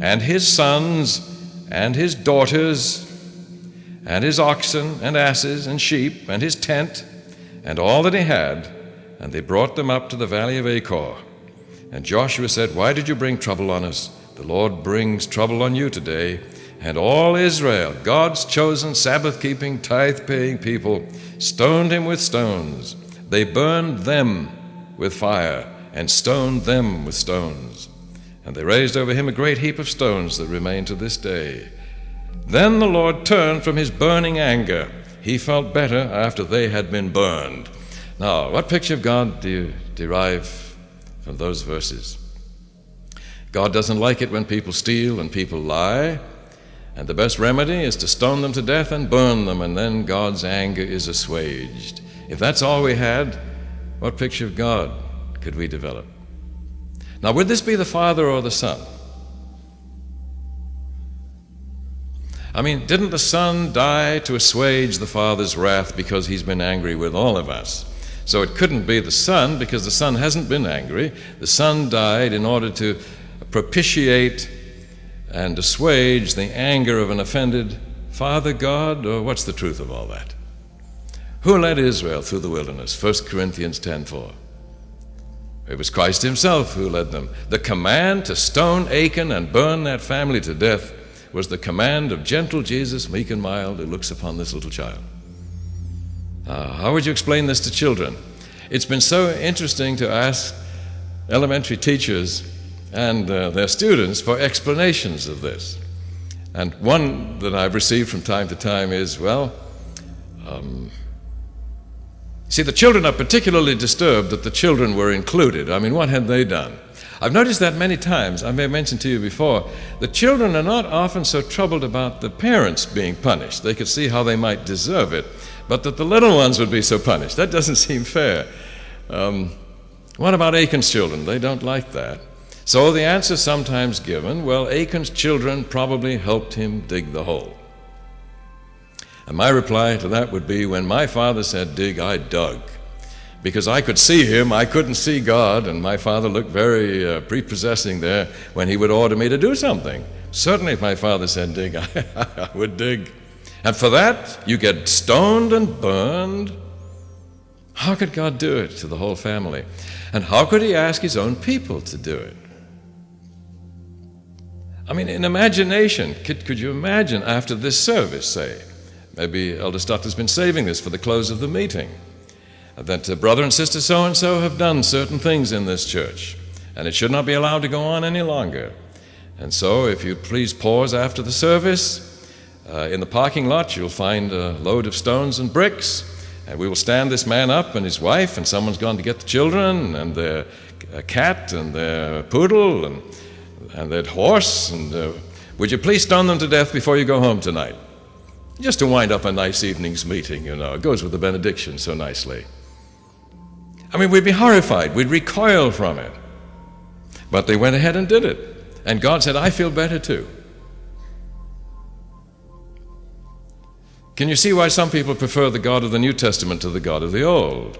and his sons and his daughters and his oxen and asses and sheep and his tent and all that he had, and they brought them up to the valley of Achan. And Joshua said, "Why did you bring trouble on us? The Lord brings trouble on you today." And all Israel, God's chosen Sabbath-keeping, tithe-paying people, stoned him with stones. They burned them with fire and stoned them with stones. And they raised over him a great heap of stones that remain to this day. Then the Lord turned from his burning anger. He felt better after they had been burned. Now, what picture of God do you derive from those verses? God doesn't like it when people steal and people lie. And the best remedy is to stone them to death and burn them, and then God's anger is assuaged. If that's all we had, what picture of God could we develop? Now, would this be the Father or the Son? I mean, didn't the Son die to assuage the Father's wrath because he's been angry with all of us? So it couldn't be the Son, because the Son hasn't been angry. The Son died in order to propitiate and assuage the anger of an offended Father God, or what's the truth of all that? Who led Israel through the wilderness? 1 Corinthians 10:4. It was Christ himself who led them. The command to stone Achan and burn that family to death was the command of gentle Jesus, meek and mild, who looks upon this little child. How would you explain this to children? It's been so interesting to ask elementary teachers and their students for explanations of this. And one that I've received from time to time is, see, the children are particularly disturbed that the children were included. I mean, what had they done? I've noticed that many times. I may have mentioned to you before, the children are not often so troubled about the parents being punished. They could see how they might deserve it, but that the little ones would be so punished, that doesn't seem fair. What about Achan's children? They don't like that. So the answer sometimes given, well, Achan's children probably helped him dig the hole. And my reply to that would be, when my father said dig, I dug. Because I could see him, I couldn't see God, and my father looked very prepossessing there when he would order me to do something. Certainly if my father said dig, I would dig. And for that, you get stoned and burned. How could God do it to the whole family? And how could he ask his own people to do it? I mean, in imagination, could you imagine after this service, say, maybe Elder Stutter's been saving this for the close of the meeting, that brother and sister so-and-so have done certain things in this church, and it should not be allowed to go on any longer. And so if you please pause after the service, in the parking lot you'll find a load of stones and bricks, and we will stand this man up and his wife, and someone's gone to get the children and their cat and their poodle and that horse, and would you please stone them to death before you go home tonight? Just to wind up a nice evening's meeting, you know. It goes with the benediction so nicely. I mean, we'd be horrified. We'd recoil from it. But they went ahead and did it. And God said, I feel better too. Can you see why some people prefer the God of the New Testament to the God of the Old?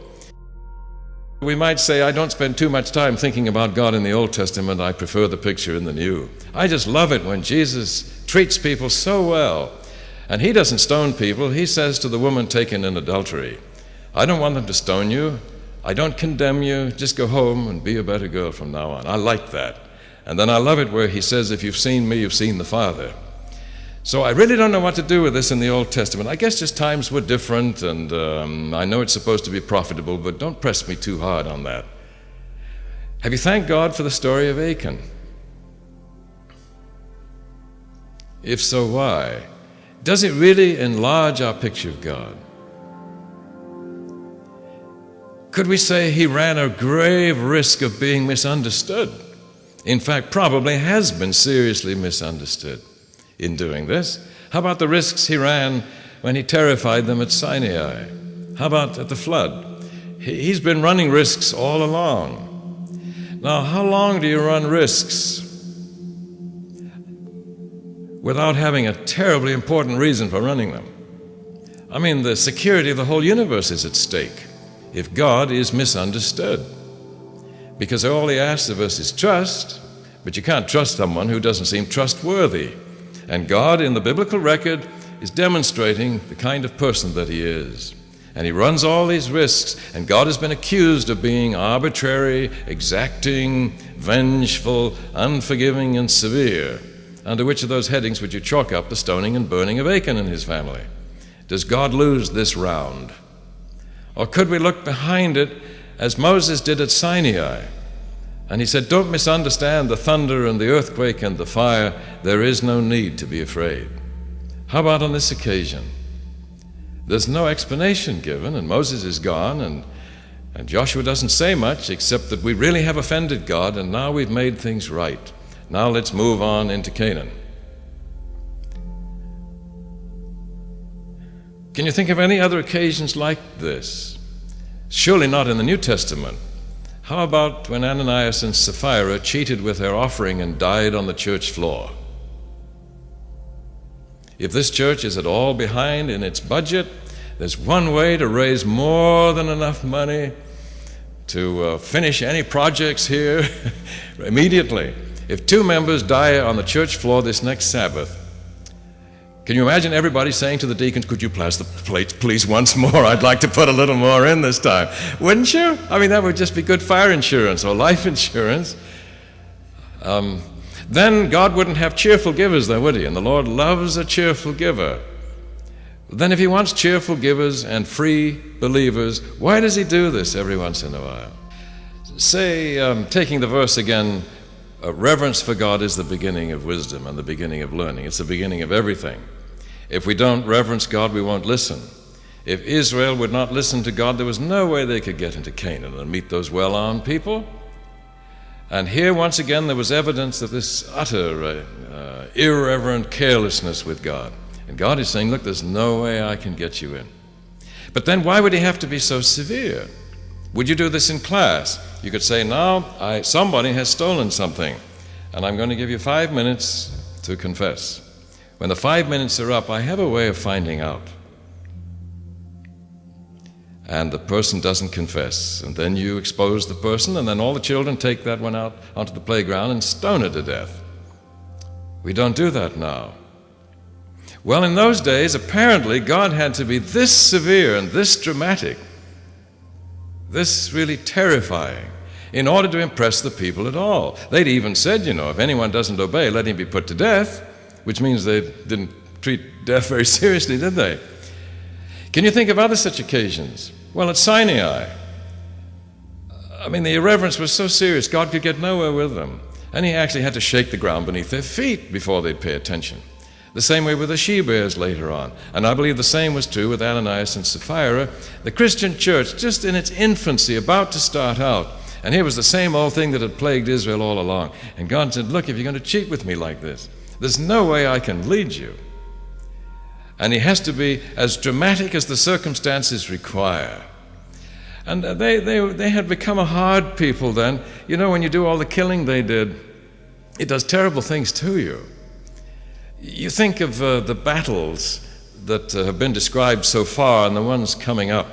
We might say, I don't spend too much time thinking about God in the Old Testament. I prefer the picture in the New. I just love it when Jesus treats people so well. And he doesn't stone people. He says to the woman taken in adultery, I don't want them to stone you. I don't condemn you. Just go home and be a better girl from now on. I like that. And then I love it where he says, if you've seen me, you've seen the Father. So I really don't know what to do with this in the Old Testament. I guess just times were different, and I know it's supposed to be profitable, but don't press me too hard on that. Have you thanked God for the story of Achan? If so, why? Does it really enlarge our picture of God? Could we say he ran a grave risk of being misunderstood? In fact, probably has been seriously misunderstood in doing this. How about the risks he ran when he terrified them at Sinai? How about at the flood? He's been running risks all along. Now, how long do you run risks without having a terribly important reason for running them? I mean, the security of the whole universe is at stake if God is misunderstood. because all he asks of us is trust, but you can't trust someone who doesn't seem trustworthy. And God, in the biblical record, is demonstrating the kind of person that he is. And he runs all these risks, and God has been accused of being arbitrary, exacting, vengeful, unforgiving, and severe. Under which of those headings would you chalk up the stoning and burning of Achan and his family? Does God lose this round? Or could we look behind it as Moses did at Sinai? And he said, don't misunderstand the thunder and the earthquake and the fire. There is no need to be afraid. How about on this occasion? There's no explanation given, and Moses is gone, and Joshua doesn't say much except that we really have offended God, and now we've made things right. Now let's move on into Canaan. Can you think of any other occasions like this? Surely not in the New Testament. How about when Ananias and Sapphira cheated with their offering and died on the church floor? If this church is at all behind in its budget, there's one way to raise more than enough money to finish any projects here immediately. If 2 members die on the church floor this next Sabbath, can you imagine everybody saying to the deacons, could you pass the plates please once more? I'd like to put a little more in this time. Wouldn't you? I mean, that would just be good fire insurance or life insurance. Then God wouldn't have cheerful givers though, would he? And the Lord loves a cheerful giver. Then if he wants cheerful givers and free believers, why does he do this every once in a while? Say, taking the verse again, reverence for God is the beginning of wisdom and the beginning of learning. It's the beginning of everything. If we don't reverence God, we won't listen. If Israel would not listen to God, there was no way they could get into Canaan and meet those well-armed people. And here, once again, there was evidence of this utter, irreverent carelessness with God. And God is saying, look, there's no way I can get you in. But then why would he have to be so severe? Would you do this in class? You could say, now, somebody has stolen something, and I'm going to give you 5 minutes to confess. When the 5 minutes are up, I have a way of finding out. And the person doesn't confess. And then you expose the person, and then all the children take that one out onto the playground and stone it to death. We don't do that now. Well, in those days, apparently, God had to be this severe and this dramatic, this really terrifying, in order to impress the people at all. They'd even said, if anyone doesn't obey, let him be put to death, which means they didn't treat death very seriously, did they? Can you think of other such occasions? Well, at Sinai, the irreverence was so serious, God could get nowhere with them. And he actually had to shake the ground beneath their feet before they'd pay attention. The same way with the she-bears later on. And I believe the same was true with Ananias and Sapphira. The Christian church, just in its infancy, about to start out. And here was the same old thing that had plagued Israel all along. And God said, look, if you're going to cheat with me like this, there's no way I can lead you. And he has to be as dramatic as the circumstances require. And they had become a hard people then. When you do all the killing they did, it does terrible things to you. You think of the battles that have been described so far and the ones coming up.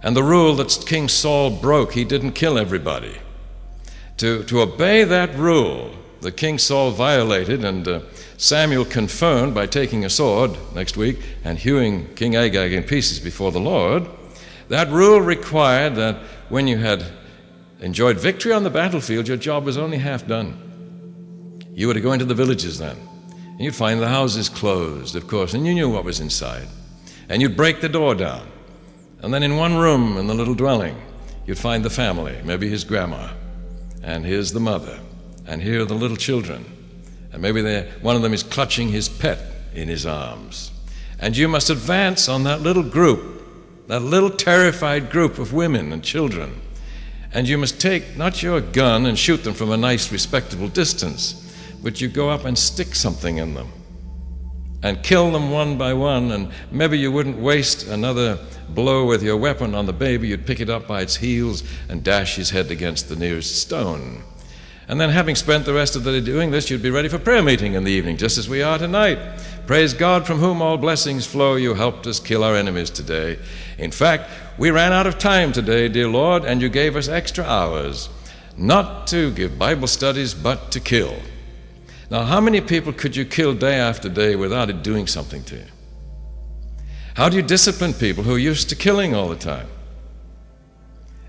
And the rule that King Saul broke, he didn't kill everybody. To obey that rule that King Saul violated, and Samuel confirmed by taking a sword next week and hewing King Agag in pieces before the Lord, that rule required that when you had enjoyed victory on the battlefield, your job was only half done. You were to go into the villages then, and you'd find the houses closed, of course, and you knew what was inside. And you'd break the door down. And then in one room in the little dwelling, you'd find the family, maybe his grandma, and here's the mother, and here are the little children. And maybe one of them is clutching his pet in his arms. And you must advance on that little group, that little terrified group of women and children. And you must take not your gun and shoot them from a nice, respectable distance, but you go up and stick something in them and kill them one by one, and maybe you wouldn't waste another blow with your weapon on the baby. You'd pick it up by its heels and dash his head against the nearest stone. And then, having spent the rest of the day doing this, you'd be ready for prayer meeting in the evening, just as we are tonight. Praise God, from whom all blessings flow. You helped us kill our enemies today. In fact, we ran out of time today, dear Lord, and you gave us extra hours, not to give Bible studies, but to kill. Now, how many people could you kill day after day without it doing something to you? How do you discipline people who are used to killing all the time?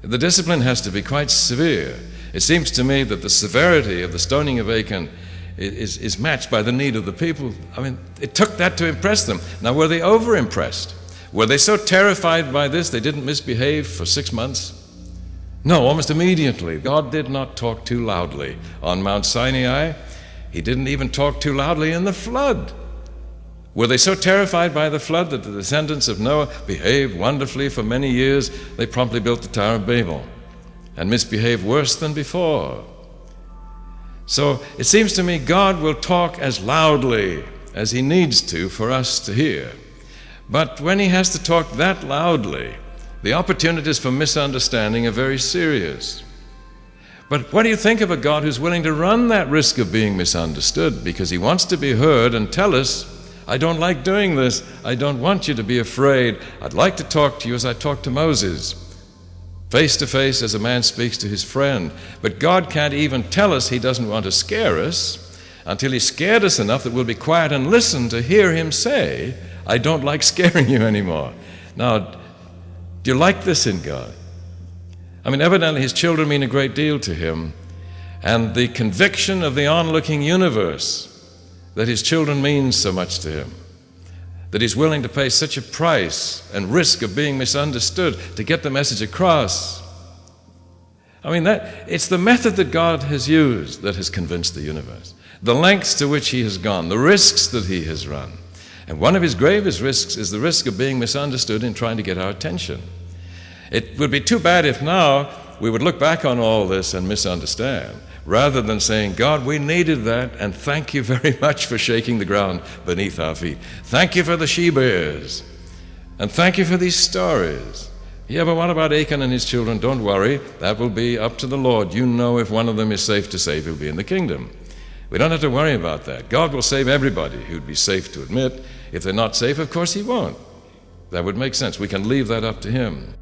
The discipline has to be quite severe. It seems to me that the severity of the stoning of Achan is matched by the need of the people. I mean, it took that to impress them. Now, were they over-impressed? Were they so terrified by this they didn't misbehave for 6 months? No, almost immediately. God did not talk too loudly on Mount Sinai. He didn't even talk too loudly in the flood. Were they so terrified by the flood that the descendants of Noah behaved wonderfully for many years? They promptly built the Tower of Babel and misbehaved worse than before. So it seems to me God will talk as loudly as he needs to for us to hear. But when he has to talk that loudly, the opportunities for misunderstanding are very serious. But what do you think of a God who's willing to run that risk of being misunderstood because he wants to be heard and tell us, I don't like doing this. I don't want you to be afraid. I'd like to talk to you as I talked to Moses, face to face as a man speaks to his friend. But God can't even tell us he doesn't want to scare us until he's scared us enough that we'll be quiet and listen to hear him say, I don't like scaring you anymore. Now, do you like this in God? I mean, evidently his children mean a great deal to him, and the conviction of the onlooking universe that his children mean so much to him, that he's willing to pay such a price and risk of being misunderstood to get the message across. I mean, it's the method that God has used that has convinced the universe, the lengths to which he has gone, the risks that he has run. And one of his gravest risks is the risk of being misunderstood in trying to get our attention. It would be too bad if now we would look back on all this and misunderstand, rather than saying, God, we needed that, and thank you very much for shaking the ground beneath our feet. Thank you for the she-bears, and thank you for these stories. Yeah, but what about Achan and his children? Don't worry, that will be up to the Lord. You know if one of them is safe to save, he'll be in the kingdom. We don't have to worry about that. God will save everybody who'd be safe to admit. If they're not safe, of course he won't. That would make sense. We can leave that up to him.